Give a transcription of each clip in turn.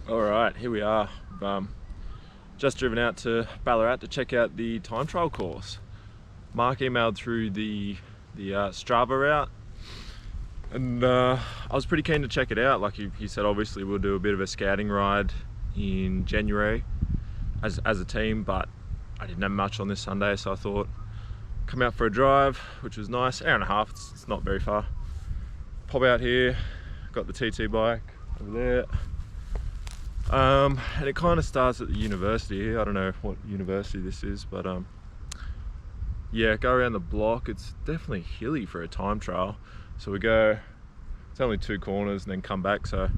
Alright, here we are. Just driven out to Ballarat to check out the time trial course. Mark emailed through the Strava route, and I was pretty keen to check it out. Like he said, obviously we'll do a bit of a scouting ride in January as a team, but I didn't have much on this Sunday, so I thought come out for a drive, which was nice. Hour and a half, it's not very far. Pop out here, got the TT bike over there. And it kind of starts at the university here. I don't know what university this is, but yeah, go around the block. It's definitely hilly for a time trial. So we go, it's only 2 corners and then come back. So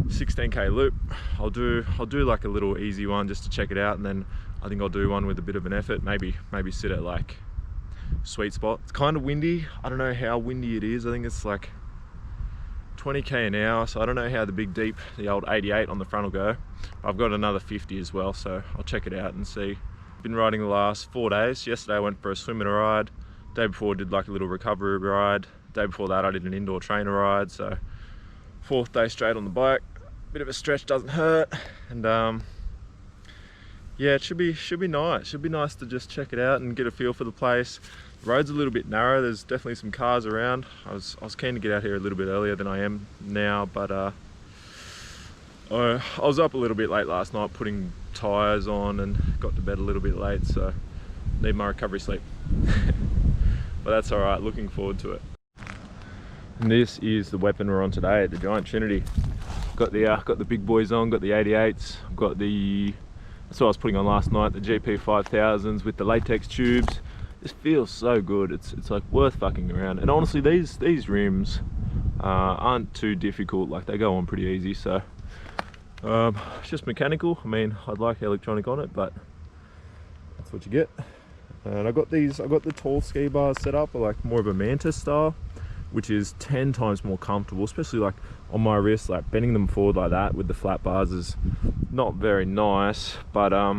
16k loop. I'll do like a little easy one just to check it out, and then I think I'll do one with a bit of an effort. Maybe sit at like sweet spot. It's kind of windy. I don't know how windy it is. I think it's like 20k an hour, so I don't know how the old 88 on the front will go. I've got another 50 as well, so I'll check it out and see. Been riding the last 4 days. Yesterday I went for a swim and a ride. Day before did like a little recovery ride. Day before that I did an indoor trainer ride. So 4th day straight on the bike. Bit of a stretch doesn't hurt, and yeah, it should be nice. Should be nice to just check it out and get a feel for the place. The road's a little bit narrow. There's definitely some cars around. I was keen to get out here a little bit earlier than I am now, but I was up a little bit late last night putting tyres on and got to bed a little bit late, so need my recovery sleep. But that's all right. Looking forward to it. And this is the weapon we're on today at the Giant Trinity. Got the big boys on. Got the 88s. Got the, that's what I was putting on last night, the GP 5000s with the latex tubes. This feels so good. It's like worth fucking around. And honestly, these rims aren't too difficult. Like, they go on pretty easy. So it's just mechanical. I mean, I'd like electronic on it, but that's what you get. And I got the tall ski bars set up, like more of a Mantis style, which is 10 times more comfortable, especially like on my wrist. Like bending them forward like that with the flat bars is not very nice. But I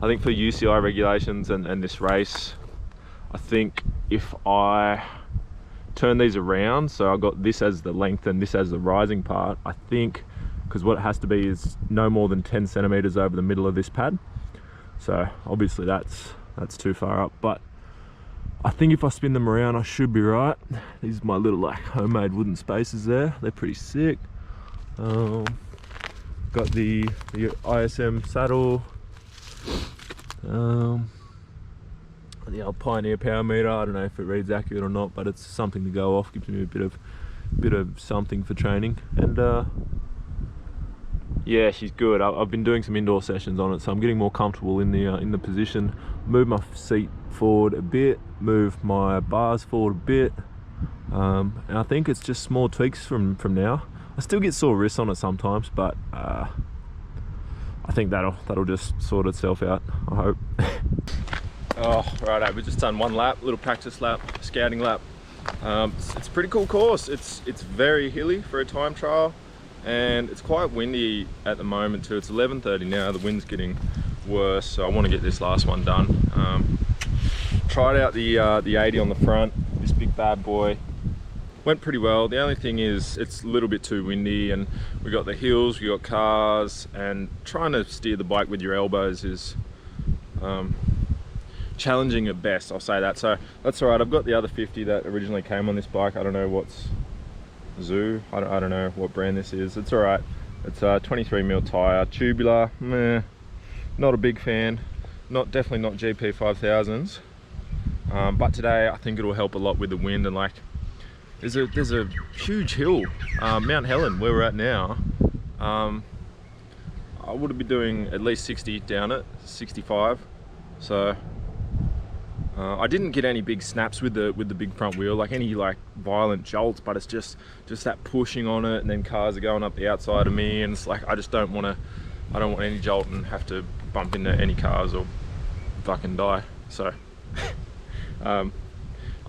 think for UCI regulations and this race, I think if I turn these around, so I got this as the length and this as the rising part, I think, because what it has to be is no more than 10 centimeters over the middle of this pad. So obviously that's too far up, but I think if I spin them around, I should be right. These are my little like homemade wooden spaces there. They're pretty sick. Got the ISM saddle. The old Pioneer power meter. I don't know if it reads accurate or not, but it's something to go off. Gives me a bit of something for training. And yeah, she's good. I've been doing some indoor sessions on it, so I'm getting more comfortable in the position. Move my seat forward a bit, move my bars forward a bit, and I think it's just small tweaks from now. I still get sore wrists on it sometimes, but I think that'll just sort itself out, I hope. Oh, righto, we've just done one lap, little practice lap, scouting lap. It's a pretty cool course. It's very hilly for a time trial, and it's quite windy at the moment too. It's 11:30 now, the wind's getting worse, so I want to get this last one done. Tried out the 80 on the front, this big bad boy. Went pretty well. The only thing is it's a little bit too windy, and we got the hills, we got cars, and trying to steer the bike with your elbows is challenging at best, I'll say that. So that's all right. I've got the other 50 that originally came on this bike. I don't know what's Zoo. I don't know what brand this is. It's all right. It's a 23mm tire, tubular. Meh, not a big fan. Definitely not GP 5000s. But today I think it'll help a lot with the wind, and like there's a huge hill, Mount Helen, where we're at now. I would have been doing at least 60 down it, 65. So I didn't get any big snaps with the big front wheel, like any like violent jolts, but it's just that pushing on it, and then cars are going up the outside of me, and it's like I don't want any jolt and have to bump into any cars or fucking die. So I'll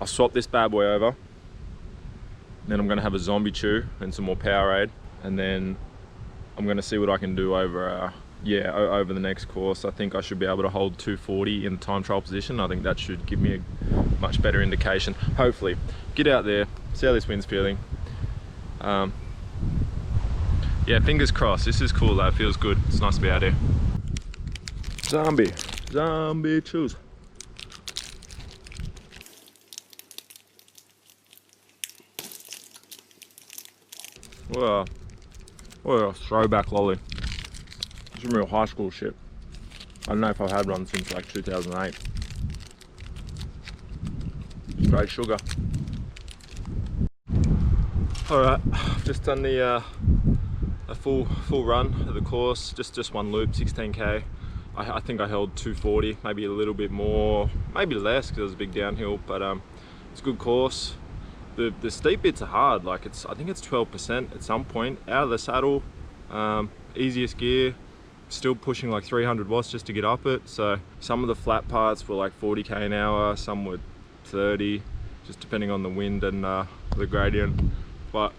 swap this bad boy over, then I'm gonna have a zombie chew and some more Powerade, and then I'm gonna see what I can do over over the next course. I think I should be able to hold 240 in the time trial position. I think that should give me a much better indication. Hopefully, get out there, see how this wind's feeling. Yeah, fingers crossed. This is cool though, it feels good. It's nice to be out here. Zombie chews. Well, what a throwback lolly. Some real high school shit. I don't know if I've had one since like 2008. Great sugar. Alright, just done the a full run of the course, just one loop, 16k. I think I held 240, maybe a little bit more, maybe less because it was a big downhill, but it's a good course. The steep bits are hard, like I think it's 12% at some point, out of the saddle, easiest gear, still pushing like 300 watts just to get up it. So some of the flat parts were like 40k an hour, some were 30, just depending on the wind and the gradient. But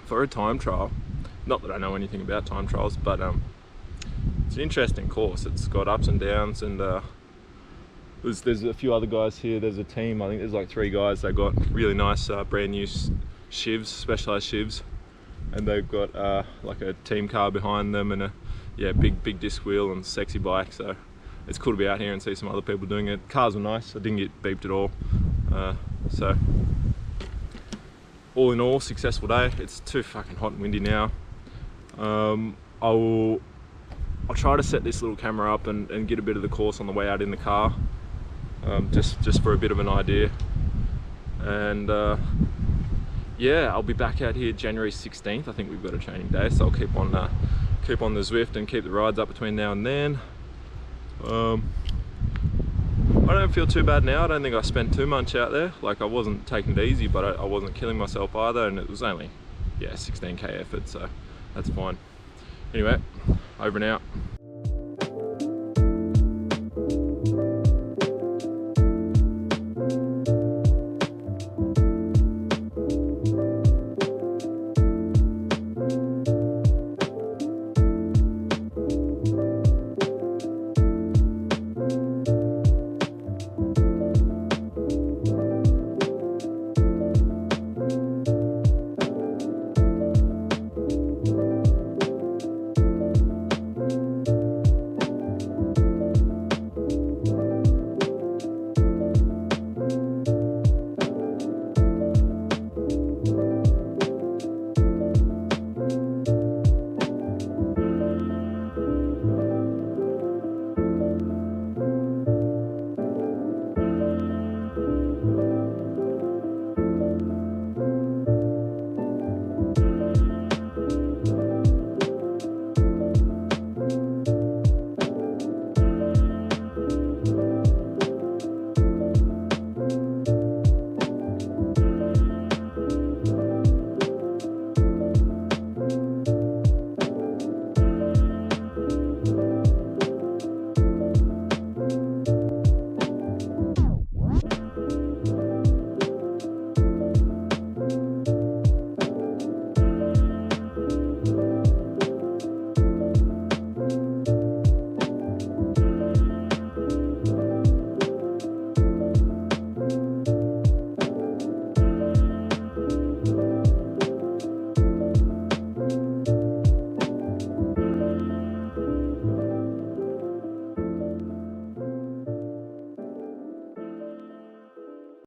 for a time trial, not that I know anything about time trials, but it's an interesting course. It's got ups and downs, and there's a few other guys here. There's a team, I think there's like 3 guys. They got really nice brand new shivs, specialized shivs, and they've got like a team car behind them and a big disc wheel and sexy bike. So it's cool to be out here and see some other people doing it. Cars were nice, I didn't get beeped at all. So all in all, successful day. It's too fucking hot and windy now. I'll try to set this little camera up and get a bit of the course on the way out in the car, just for a bit of an idea. And yeah, I'll be back out here January 16th. I think we've got a training day, so I'll keep on the Zwift and keep the rides up between now and then. I don't feel too bad now. I don't think I spent too much out there. Like, I wasn't taking it easy, but I wasn't killing myself either, and it was only 16k effort, so that's fine. Anyway, over and out.